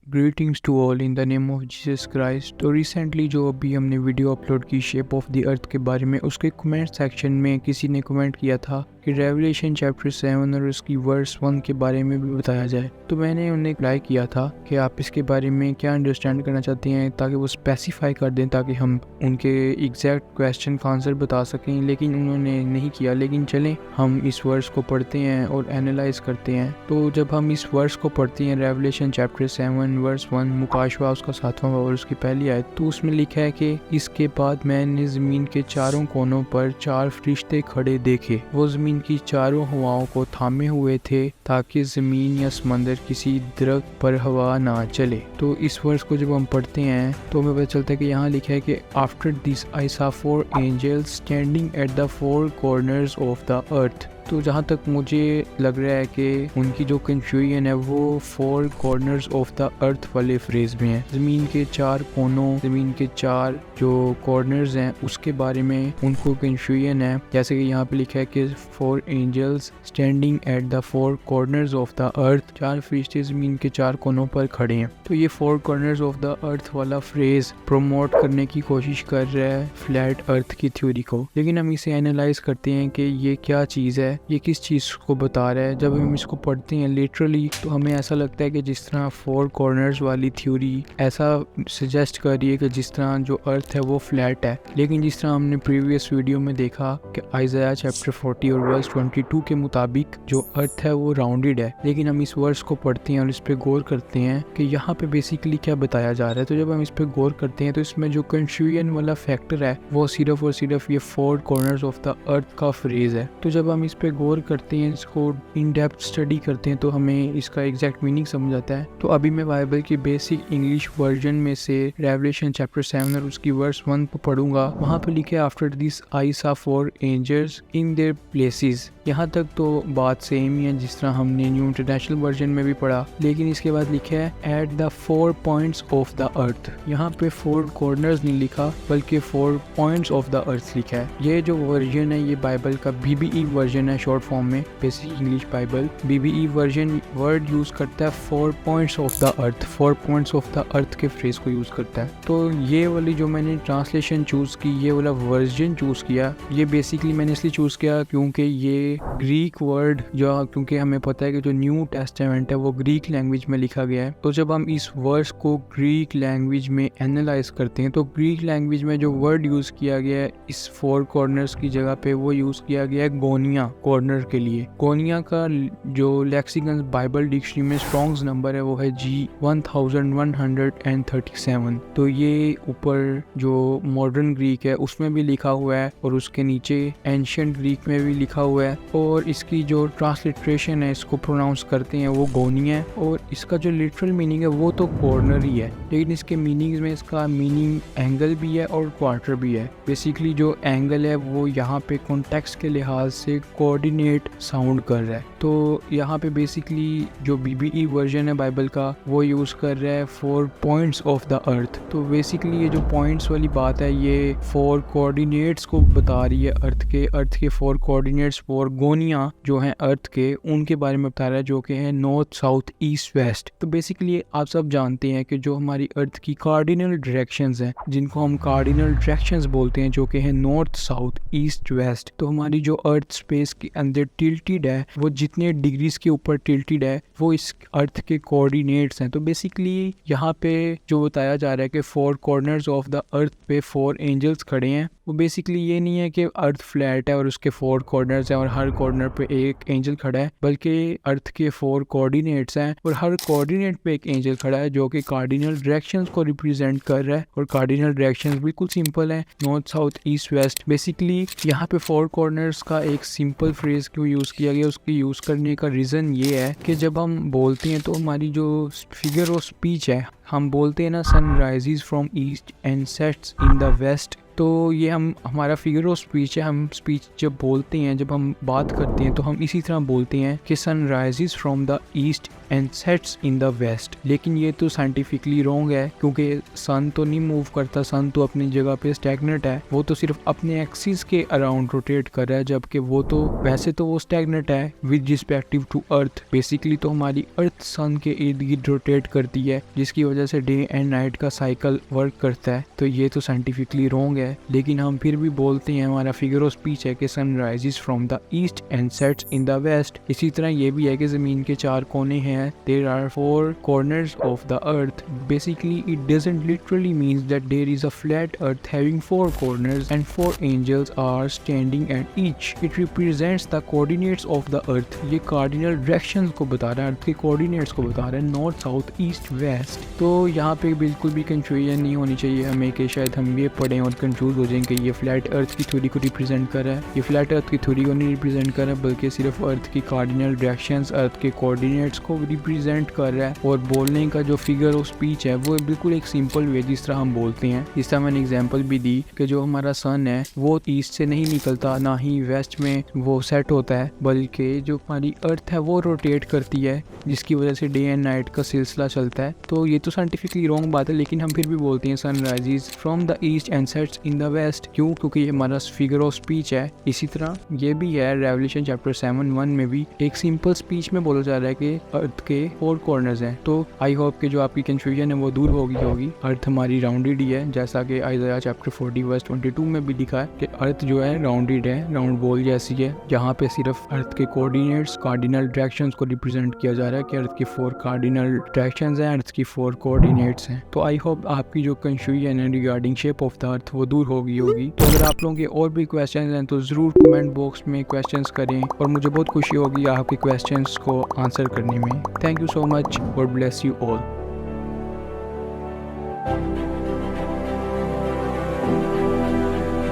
Greetings to all in the name of Jesus Christ. तो recently जो अभी हमने वीडियो अपलोड की शेप ऑफ द अर्थ के बारे में, उसके कमेंट सेक्शन में किसी ने कमेंट किया था कि रेवलेशन चैप्टर 7 और उसकी वर्स 1 के बारे में भी बताया जाए। तो मैंने उन्हें रिप्लाई किया था कि आप इसके बारे में क्या अंडरस्टैंड करना चाहते हैं, ताकि वो स्पेसिफाई कर दें ताकि हम उनके एग्जैक्ट क्वेश्चन का आंसर बता सकें, लेकिन उन्होंने नहीं किया। लेकिन चलें हम इस वर्स को पढ़ते हैं और एनालाइज करते हैं। तो जब हम इस वर्स को पढ़ते हैं, रेवलेशन चैप्टर 7 वर्स 1 मुकाशवा उसका 7वां और उसकी पहली आयत, तो उसमें लिखा है कि इसके बाद मैंने ज़मीन के चारों कोनों पर 4 फरिश्ते खड़े देखे। वो ज़मीन की चारों हवाओं को थामे हुए थे ताकि ज़मीन या समंदर किसी दरख्त पर हवा ना चले। तो इस वर्स को जब हम पढ़ते हैं तो हमें पता चलता है कि यहाँ लिखा है कि after this I saw 4 angels standing at the 4 corners of the earth. तो जहाँ तक मुझे लग रहा है कि उनकी जो कंफ्यूजन है वो 4 कॉर्नर्स ऑफ द अर्थ वाले फ्रेज में है। ज़मीन के 4 कोनों, ज़मीन के 4 जो कॉर्नर्स हैं उसके बारे में उनको कंफ्यूजन है। जैसे कि यहाँ पे लिखा है कि 4 angels standing at the 4 corners of the earth, 4 फरिश्ते ज़मीन के 4 कोनों पर खड़े हैं। तो ये 4 कॉर्नर्स ऑफ द अर्थ वाला फ्रेज प्रमोट करने की कोशिश कर रहा है फ्लैट अर्थ की थ्योरी को। लेकिन हम इसे एनालाइज करते हैं कि ये क्या चीज़ है, ये किस चीज़ को बता रहा है। जब हम इसको पढ़ते हैं लिटरली तो हमें ऐसा लगता है कि जिस तरह 4 कॉर्नर्स वाली थ्योरी ऐसा सजेस्ट कर रही है कि जिस तरह जो अर्थ है वो फ्लैट है। लेकिन जिस तरह हमने प्रीवियस वीडियो में देखा कि आइज़ाया चैप्टर 40 और वर्स 22 के मुताबिक जो अर्थ है वो राउंडेड है। लेकिन हम इस वर्स को पढ़ते हैं और इस पर गौर करते हैं कि यहाँ पे बेसिकली क्या बताया जा रहा है। तो जब हम इस पर गौर करते हैं तो इसमें जो कंफ्यूजन वाला फैक्टर है वो सिर्फ और सिर्फ ये 4 कॉर्नर्स ऑफ द अर्थ का फ्रेज है। तो जब हम इस पे गौर करते हैं, इसको इन डेप्थ स्टडी करते हैं, तो हमें इसका एग्जैक्ट मीनिंग समझ आता है। तो अभी मैं बाइबल की बेसिक इंग्लिश वर्जन में से रेवलेशन चैप्टर 7 और उसकी वर्स 1 को पढ़ूंगा। वहाँ पे लिखे after this I saw 4 angels in their places. यहाँ तक तो बात सेम ही है जिस तरह हमने न्यू इंटरनेशनल वर्जन में भी पढ़ा, लेकिन इसके बाद लिखा है eight the 4 points of the अर्थ। यहाँ पे 4 कॉर्नर्स नहीं लिखा बल्कि 4 पॉइंट्स ऑफ द अर्थ लिखा है। ये जो वर्जन है ये बाइबल का BBE वर्जन है, शॉर्ट फॉर्म में basic English Bible. BBE version word use करता है 4 points of the earth, 4 points of the earth के फ्रेज को यूज करता है। तो ये वाली जो मैंने ट्रांसलेशन चूज की, ये वाला वर्जन चूज किया, ये बेसिकली मैंने इसलिए चूज किया क्योंकि ये ग्रीक वर्ड जो, क्योंकि हमें पता है कि जो न्यू टेस्टामेंट है वो ग्रीक लैंग्वेज में लिखा गया है। तो जब हम इस वर्स को ग्रीक लैंग्वेज में एनालाइज करते हैं तो ग्रीक लैंग्वेज में जो वर्ड यूज किया गया है इस 4 कॉर्नर्स की जगह पे वो यूज किया गया है गोनिया कॉर्नर के लिए। गोनिया का जो लेक्सिकन बाइबल डिक्शनरी में स्ट्रॉन्ग्स नंबर है वो है G1137। तो ये ऊपर जो मॉडर्न ग्रीक है उसमें भी लिखा हुआ है और उसके नीचे एंशिएंट ग्रीक में भी लिखा हुआ है, और इसकी जो ट्रांसलिट्रेशन है इसको प्रोनाउंस करते हैं वो गोनिया है, और इसका जो लिटरल मीनिंग है वो तो कॉर्नर ही है। लेकिन इसके मीनिंग्स में इसका मीनिंग एंगल भी है और क्वार्टर भी है। बेसिकली जो एंगल है वो यहाँ पे कॉन्टेक्स्ट के लिहाज से कोऑर्डिनेट साउंड कर रहा है। तो यहाँ पे बेसिकली जो BBE वर्जन है बाइबल का वो यूज कर रहा है 4 पॉइंट्स ऑफ द अर्थ। तो बेसिकली ये जो पॉइंट्स वाली बात है ये 4 कोऑर्डिनेट्स को बता रही है अर्थ के 4 कोऑर्डिनेट्स, 4 गोनिया जो हैं अर्थ के, उनके बारे में बता रहा है, जो कि है नॉर्थ साउथ ईस्ट वेस्ट। तो बेसिकली आप सब जानते हैं कि जो हमारी अर्थ की कार्डिनल डायरेक्शंस हैं जिनको हम कार्डिनल डायरेक्शंस बोलते हैं, जो कि है नॉर्थ साउथ ईस्ट वेस्ट। तो हमारी जो अर्थ स्पेस के अंदर टिल्टेड है वो जितने डिग्रीज के ऊपर टिल्टेड है वो इस अर्थ के कोऑर्डिनेट्स हैं। तो बेसिकली यहाँ पे जो बताया जा रहा है कि 4 कॉर्नर्स ऑफ द अर्थ पे 4 एंजल्स खड़े हैं, वो बेसिकली ये नहीं है कि अर्थ फ्लैट है और उसके 4 कॉर्नर्स हैं और हर कॉर्नर पे एक एंजल खड़ा है, बल्कि अर्थ के 4 कोऑर्डिनेट्स हैं और हर कोऑर्डिनेट पे एक एंजल खड़ा है जो कि कार्डिनल डायरेक्शंस को रिप्रेजेंट कर रहा है। और कार्डिनल डायरेक्शंस बिल्कुल सिंपल है, north south east west. Basically यहाँ पे 4 कॉर्नर्स का एक सिंपल फ्रेज क्यों यूज किया गया, उसके यूज करने का रीजन ये है कि जब हम बोलते हैं तो हमारी जो फिगर ऑफ स्पीच है, हम बोलते हैं ना sun rises from east and sets in the west, तो ये हमारा फिगर ऑफ स्पीच है। हम स्पीच जब बोलते हैं, जब हम बात करते हैं तो हम इसी तरह बोलते हैं कि sun rises from the east and sets in the west. लेकिन ये तो साइंटिफिकली रॉन्ग है, क्योंकि सन तो नहीं मूव करता, सन तो अपनी जगह पे स्टैग्नेंट है। वो तो सिर्फ अपने एक्सिस के अराउंड रोटेट कर रहा है, जबकि वो तो वैसे तो वो स्टैग्नेंट है with respective to earth. Basically तो हमारी अर्थ सन के इर्द गिर्द रोटेट करती है, जिसकी वजह से डे एंड नाइट का साइकिल वर्क करता है। तो ये तो साइंटिफिकली रॉन्ग है, लेकिन हम फिर भी बोलते हैं, हमारा फिगर ऑफ स्पीच है कि sun rises from the east and sets in the west. इसी तरह ये भी है कि जमीन के 4 कोने हैं, there are 4 corners of the earth. Basically it doesn't literally means that there is a flat earth having 4 corners and 4 angels are standing at each. It represents the coordinates of the earth. ये cardinal directions को बता रहा है, अर्थ के coordinates को बता रहा है, नॉर्थ साउथ ईस्ट वेस्ट। तो यहाँ पे बिल्कुल भी कंफ्यूजन नहीं होनी चाहिए हमें कि शायद हम ये पढ़ें और कंफ्यूज हो जाएं कि ये फ्लैट अर्थ की थ्योरी को रिप्रेजेंट कर रहा है। ये फ्लैट अर्थ की थ्योरी को नहीं रिप्रेजेंट कर रहा है, बल्कि सिर्फ अर्थ की कार्डिनल डायरेक्शंस, अर्थ के कोऑर्डिनेट्स को रिप्रेजेंट कर रहा है। और बोलने का जो फिगर ऑफ स्पीच है वो बिल्कुल एक सिंपल वे जिस तरह हम बोलते हैं। इस तरह मैंने एग्जांपल भी दी कि जो हमारा सन है वो ईस्ट से नहीं निकलता, ना ही वेस्ट में वो सेट होता है, बल्कि जो हमारी अर्थ है वो रोटेट करती है, जिसकी वजह से डे एंड नाइट का सिलसिला चलता है। तो ये तो साइंटिफिकली रॉन्ग बात है, लेकिन हम फिर भी बोलते हैं sun rises from the east and sets in the west. क्यों? क्योंकि ये हमारा फिगर ऑफ स्पीच है। इसी तरह ये भी है रेवलेशन चैप्टर 7:1 में भी एक सिंपल स्पीच में बोला जा रहा है कि अर्थ के 4 कॉर्नर्स हैं। तो आई होप कि जो आपकी कंफ्यूजन है वो दूर हो गई होगी। अर्थ हमारी राउंडेड ही है, जैसा कि आइज़ाया चैप्टर 40:22 में भी लिखा है कि अर्थ जो है राउंडेड है, राउंड बॉल जैसी है, जहाँ पे सिर्फ अर्थ के कोऑर्डिनेट्स, कार्डिनल डायरेक्शंस को रिप्रेजेंट किया जा रहा है कि अर्थ की 4 कार्डिनल डायरेक्शंस हैं, अर्थ की 4 कोऑर्डिनेट्स हैं। तो आई होप आपकी जो कंफ्यूजन है रिगार्डिंग शेप ऑफ द अर्थ वो दूर हो गई होगी। तो अगर आप लोगों के और भी क्वेश्चन हैं तो ज़रूर कमेंट बॉक्स में क्वेश्चन करें, और मुझे बहुत खुशी होगी आपके क्वेश्चन को आंसर करने में। Thank you so much. God bless you all.